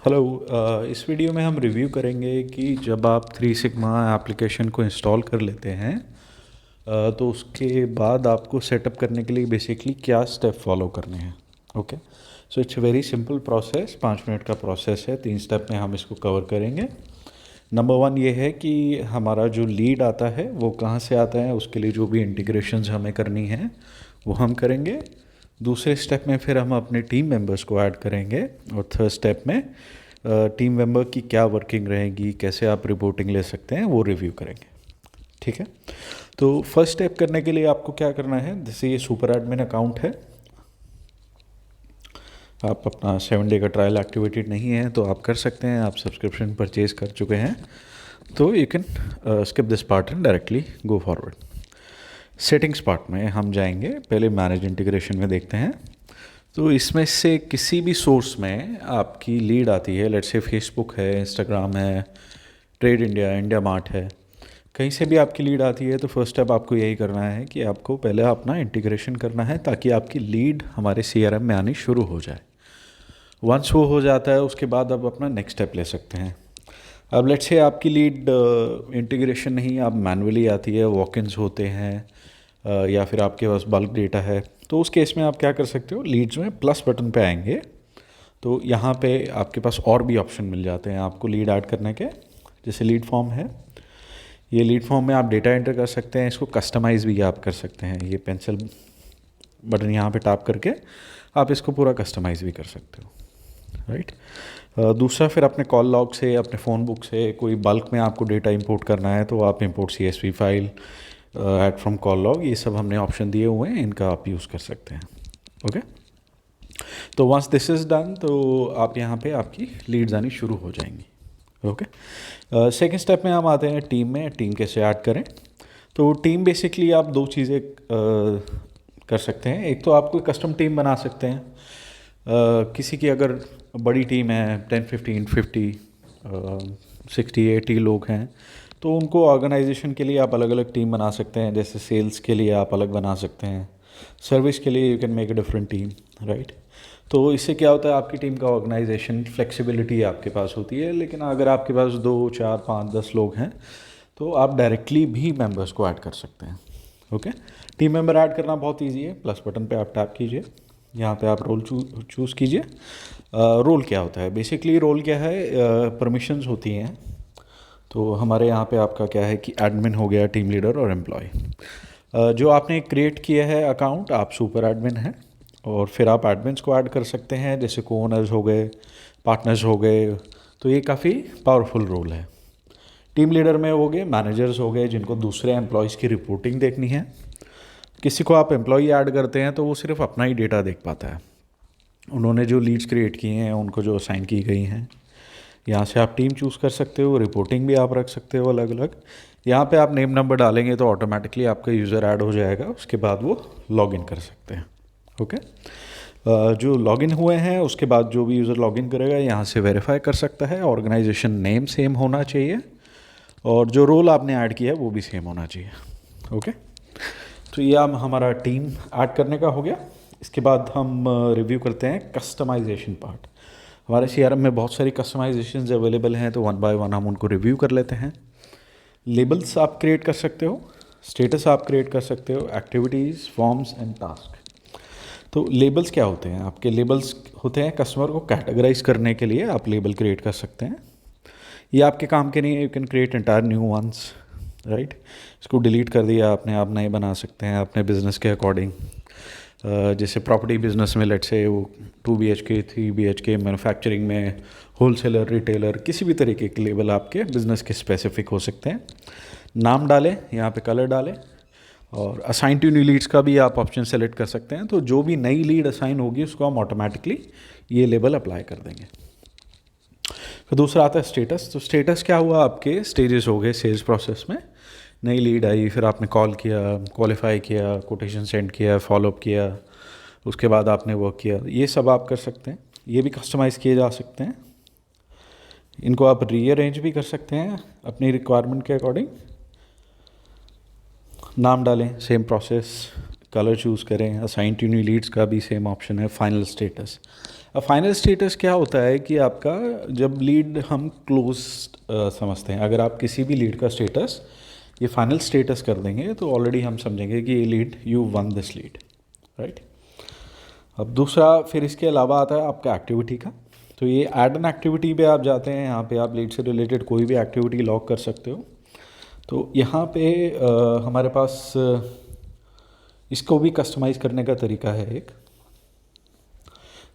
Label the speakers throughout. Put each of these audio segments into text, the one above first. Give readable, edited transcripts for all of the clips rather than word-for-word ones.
Speaker 1: Hello. इस video में हम रिव्यू करेंगे कि जब आप थ्री सिग्मा एप्लीकेशन को इंस्टॉल कर लेते हैं तो उसके बाद आपको सेटअप करने के लिए बेसिकली क्या स्टेप फॉलो करने हैं। Okay, so it's a very simple process, 5 minute का प्रोसेस है। 3 स्टेप में हम इसको कवर करेंगे। नंबर 1 ये है कि हमारा जो लीड आता है वो कहाँ से आता है, उसके लिए जो भी इंटीग्रेशंस हमें करनी है वो हम करेंगे। दूसरे स्टेप में फिर हम अपने टीम मेंबर्स को ऐड करेंगे और थर्ड स्टेप में टीम मेंबर की क्या वर्किंग रहेगी, कैसे आप रिपोर्टिंग ले सकते हैं, वो रिव्यू करेंगे। ठीक है, तो फर्स्ट स्टेप करने के लिए आपको क्या करना है, जैसे ये सुपर एडमिन अकाउंट है, आप अपना 7 डे का ट्रायल एक्टिवेटेड नहीं है तो आप कर सकते हैं। आप सब्सक्रिप्शन परचेज कर चुके हैं तो you can skip this part and directly go forward. Settings part में हम जाएंगे, पहले मैनेज इंटीग्रेशन में देखते हैं। तो इसमें से किसी भी सोर्स में आपकी लीड आती है, लेट्स से फेसबुक है, इंस्टाग्राम है, ट्रेड इंडिया, इंडिया मार्ट है, कहीं से भी आपकी लीड आती है तो फर्स्ट स्टेप आपको यही करना है कि आपको पहले अपना इंटीग्रेशन करना है ताकि आपकी लीड हमारे CRM में आनी शुरू हो जाए। वंस वो हो जाता है उसके बाद आप अपना नेक्स्ट स्टेप ले सकते हैं। अब लेट्स से आपकी लीड इंटीग्रेशन नहीं, आप मैनुअली आती है, वॉक-इन्स होते हैं या फिर आपके पास बल्क डेटा है, तो उस केस में आप क्या कर सकते हो, लीड्स में प्लस बटन पे आएंगे तो यहाँ पे आपके पास और भी ऑप्शन मिल जाते हैं आपको लीड ऐड करने के। जैसे लीड फॉर्म है, ये लीड फॉर्म में आप डेटा एंटर कर सकते हैं, इसको कस्टमाइज़ भी आप कर सकते हैं। ये पेंसिल बटन यहाँ पे टैप करके आप इसको पूरा कस्टमाइज़ भी कर सकते हो, राइट। दूसरा, फिर अपने कॉल लॉग से, अपने फ़ोन बुक से कोई बल्क में आपको डेटा इंपोर्ट करना है तो आप import CSV file, add from call log, ये सब हमने ऑप्शन दिए हुए हैं, इनका आप यूज़ कर सकते हैं। ओके, तो वंस दिस इज़ डन तो आप यहाँ पे आपकी लीड्स आनी शुरू हो जाएंगी। ओके, सेकेंड स्टेप में हम आते हैं टीम में। टीम कैसे ऐड करें, तो टीम बेसिकली आप दो चीज़ें कर सकते हैं। एक तो आप कोई कस्टम टीम बना सकते हैं। किसी की अगर बड़ी टीम है, 10, 15, 50, 60, 80 लोग हैं, तो उनको ऑर्गेनाइजेशन के लिए आप अलग अलग टीम बना सकते हैं। जैसे सेल्स के लिए आप अलग बना सकते हैं, सर्विस के लिए you can make a different team, right. तो इससे क्या होता है, आपकी टीम का ऑर्गेनाइजेशन फ्लेक्सिबिलिटी आपके पास होती है। लेकिन अगर आपके पास 2, 4, 5, 10 लोग हैं तो आप डायरेक्टली भी मेंबर्स को ऐड कर सकते हैं। ओके, टीम मेंबर ऐड करना बहुत इजी है। प्लस बटन पे आप टैप कीजिए, यहाँ पे आप रोल चूज़ कीजिए। रोल क्या होता है, बेसिकली रोल क्या है, परमिशंस होती हैं। तो हमारे यहाँ पे आपका क्या है कि एडमिन हो गया, टीम लीडर और एम्प्लॉय। जो आपने क्रिएट किया है अकाउंट, आप सुपर एडमिन हैं और फिर आप एडमिन्स को ऐड कर सकते हैं, जैसे को ओनर्स हो गए, पार्टनर्स हो गए। तो ये काफ़ी पावरफुल रोल है। टीम लीडर में हो गए, मैनेजर्स हो गए, जिनको दूसरे एम्प्लॉयज़ की रिपोर्टिंग देखनी है। किसी को आप एम्प्लॉय ऐड करते हैं तो वो सिर्फ अपना ही डेटा देख पाता है, उन्होंने जो लीड्स क्रिएट किए हैं, उनको जो असाइन की गई हैं। यहाँ से आप टीम चूज़ कर सकते हो, रिपोर्टिंग भी आप रख सकते हो अलग अलग। यहाँ पे आप नेम नंबर डालेंगे तो ऑटोमेटिकली आपका यूज़र ऐड हो जाएगा, उसके बाद वो लॉगिन कर सकते हैं। ओके, जो लॉगिन हुए हैं उसके बाद जो भी यूज़र लॉगिन करेगा यहाँ से वेरीफाई कर सकता है। ऑर्गेनाइजेशन नेम सेम होना चाहिए और जो रोल आपने ऐड किया है वो भी सेम होना चाहिए। ओके, तो ये हमारा टीम ऐड करने का हो गया। इसके बाद हम रिव्यू करते हैं कस्टमाइजेशन पार्ट। हमारे CRM में बहुत सारी कस्टमाइजेशंस अवेलेबल हैं, तो वन बाय वन हम उनको रिव्यू कर लेते हैं। लेबल्स आप क्रिएट कर सकते हो, स्टेटस आप क्रिएट कर सकते हो, एक्टिविटीज़, फॉर्म्स एंड टास्क। तो लेबल्स क्या होते हैं, आपके लेबल्स होते हैं कस्टमर को कैटेगराइज करने के लिए आप लेबल क्रिएट कर सकते हैं। ये आपके काम के नहीं है, you can create entire new ones, right. इसको डिलीट कर दिया आपने, आप नए बना सकते हैं अपने बिज़नेस के अकॉर्डिंग। जैसे प्रॉपर्टी बिजनेस में लेट्स से वो 2 BHK, 3 BHK, मैन्युफैक्चरिंग में होलसेलर, रिटेलर, किसी भी तरीके के लेबल आपके बिज़नेस के स्पेसिफिक हो सकते हैं। नाम डालें, यहाँ पे कलर डालें और असाइन टू न्यू लीड्स का भी आप ऑप्शन सेलेक्ट कर सकते हैं। तो जो भी नई लीड असाइन होगी उसको हम ऑटोमेटिकली ये लेबल अप्लाई कर देंगे। फिर दूसरा आता है स्टेटस। तो स्टेटस क्या हुआ, आपके स्टेजेस हो गए सेल्स प्रोसेस में। नई लीड आई, फिर आपने कॉल किया, क्वालिफाई किया, कोटेशन सेंड किया, फॉलोअप किया, उसके बाद आपने वर्क किया, ये सब आप कर सकते हैं। ये भी कस्टमाइज़ किए जा सकते हैं। इनको आप रीअरेंज भी कर सकते हैं अपनी रिक्वायरमेंट के अकॉर्डिंग। नाम डालें, सेम प्रोसेस, कलर चूज़ करें। असाइन टू न्यू लीड्स का भी सेम ऑप्शन है। फाइनल स्टेटस, अब फाइनल स्टेटस क्या होता है कि आपका जब लीड हम क्लोज समझते हैं, अगर आप किसी भी लीड का स्टेटस ये फाइनल स्टेटस कर देंगे तो ऑलरेडी हम समझेंगे कि ये lead, you one this lead, right. अब दूसरा फिर इसके अलावा आता है आपका एक्टिविटी का। तो ये ऐड एन एक्टिविटी पे आप जाते हैं, यहाँ पे आप लीड से रिलेटेड कोई भी एक्टिविटी लॉग कर सकते हो। तो यहाँ पे हमारे पास इसको भी कस्टमाइज़ करने का तरीका है। एक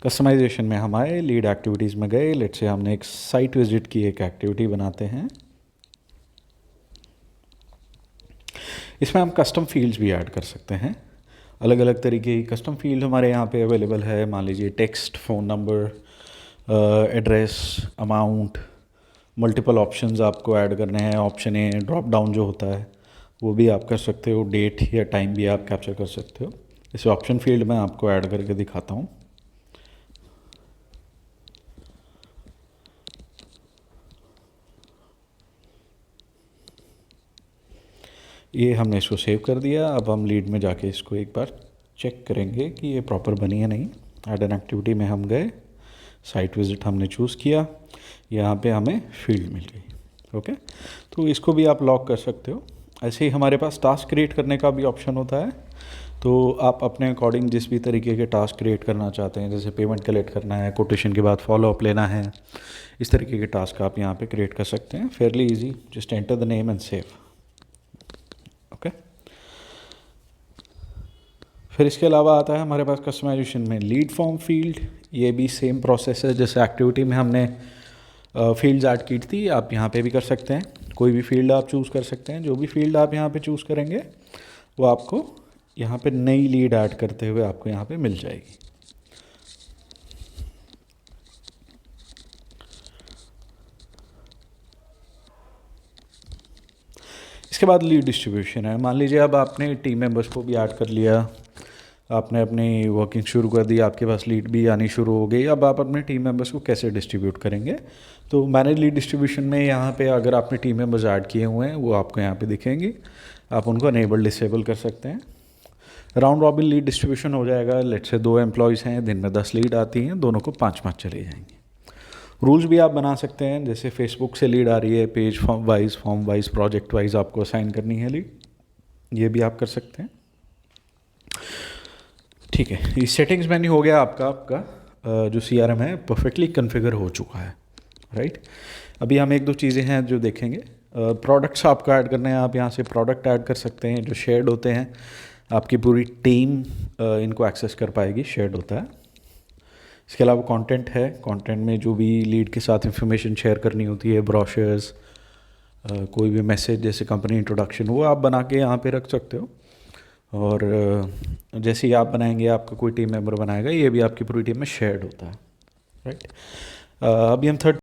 Speaker 1: कस्टमाइजेशन में हम आए, लीड एक्टिविटीज़ में गए, लेट्स से हमने एक साइट विजिट की एक एक्टिविटी बनाते हैं। इसमें हम कस्टम फील्ड्स भी ऐड कर सकते हैं, अलग अलग तरीके की कस्टम फील्ड हमारे यहाँ पे अवेलेबल है। मान लीजिए text, phone number, address, amount, multiple options आपको ऐड करने हैं। ऑप्शन ए ड्रॉप डाउन जो होता है वो भी आप कर सकते हो, डेट या टाइम भी आप कैप्चर कर सकते हो। इस ऑप्शन फील्ड में आपको ऐड करके दिखाता हूँ। ये हमने इसको सेव कर दिया। अब हम लीड में जाके इसको एक बार चेक करेंगे कि ये प्रॉपर बनी है नहीं। ऐड एन एक्टिविटी में हम गए, साइट विजिट हमने चूज़ किया, यहाँ पे हमें फील्ड मिल गई। ओके, तो इसको भी आप लॉक कर सकते हो। ऐसे ही हमारे पास टास्क क्रिएट करने का भी ऑप्शन होता है। तो आप अपने अकॉर्डिंग जिस भी तरीके के टास्क क्रिएट करना चाहते हैं, जैसे पेमेंट कलेक्ट करना है, कोटेशन के बाद फॉलोअप लेना है, इस तरीके के टास्क आप यहाँ पे क्रिएट कर सकते हैं। Fairlie easy, just enter the name and save. Okay, फिर इसके अलावा आता है हमारे पास कस्टमाइजेशन में लीड फॉर्म फील्ड। ये भी सेम प्रोसेस है, जैसे एक्टिविटी में हमने फील्ड्स ऐड की थी, आप यहाँ पे भी कर सकते हैं। कोई भी फील्ड आप चूज़ कर सकते हैं। जो भी फील्ड आप यहाँ पे चूज़ करेंगे वो आपको यहाँ पे नई लीड ऐड करते हुए आपको यहाँ पे मिल जाएगी। इसके बाद लीड डिस्ट्रीब्यूशन है। मान लीजिए अब आपने टीम मेंबर्स को भी ऐड कर लिया, आपने अपनी वर्किंग शुरू कर दी, आपके पास लीड भी आनी शुरू हो गई। अब आप अपने टीम मेंबर्स को कैसे डिस्ट्रीब्यूट करेंगे? तो मैनेज लीड डिस्ट्रीब्यूशन में यहाँ पे अगर आपने टीम मेंबर्स ऐड किए हुए हैं वो आपको यहाँ पे दिखेंगे, आप उनको अनेबल डिसेबल कर सकते हैं। राउंड रॉबिन लीड डिस्ट्रीब्यूशन हो जाएगा। लेट्स से 2 एम्प्लॉयज़ हैं, दिन में 10 लीड आती हैं, दोनों को 5-5 चले जाएंगे। रूल्स भी आप बना सकते हैं, जैसे फेसबुक से लीड आ रही है, page form wise, project wise आपको असाइन करनी है लीड, ये भी आप कर सकते हैं। ठीक है, ये सेटिंग्स मेन्यू हो गया आपका जो CRM है परफेक्टली कॉन्फ़िगर हो चुका है, राइट। अभी हम 1-2 चीज़ें हैं जो देखेंगे। प्रोडक्ट्स आपको ऐड करने हैं, आप यहाँ से प्रोडक्ट ऐड कर सकते हैं जो शेयर्ड होते हैं। आपकी पूरी टीम इनको एक्सेस कर पाएगी, शेयर्ड होता है। इसके अलावा कंटेंट है, कंटेंट में जो भी लीड के साथ इंफॉर्मेशन शेयर करनी होती है, ब्रोशर्स, कोई भी मैसेज जैसे कंपनी इंट्रोडक्शन, वो आप बना के यहाँ पे रख सकते हो। और जैसे ही आप बनाएंगे, आपका कोई टीम मेंबर बनाएगा, ये भी आपकी पूरी टीम में शेयर्ड होता है, राइट। अभी हम थर्ड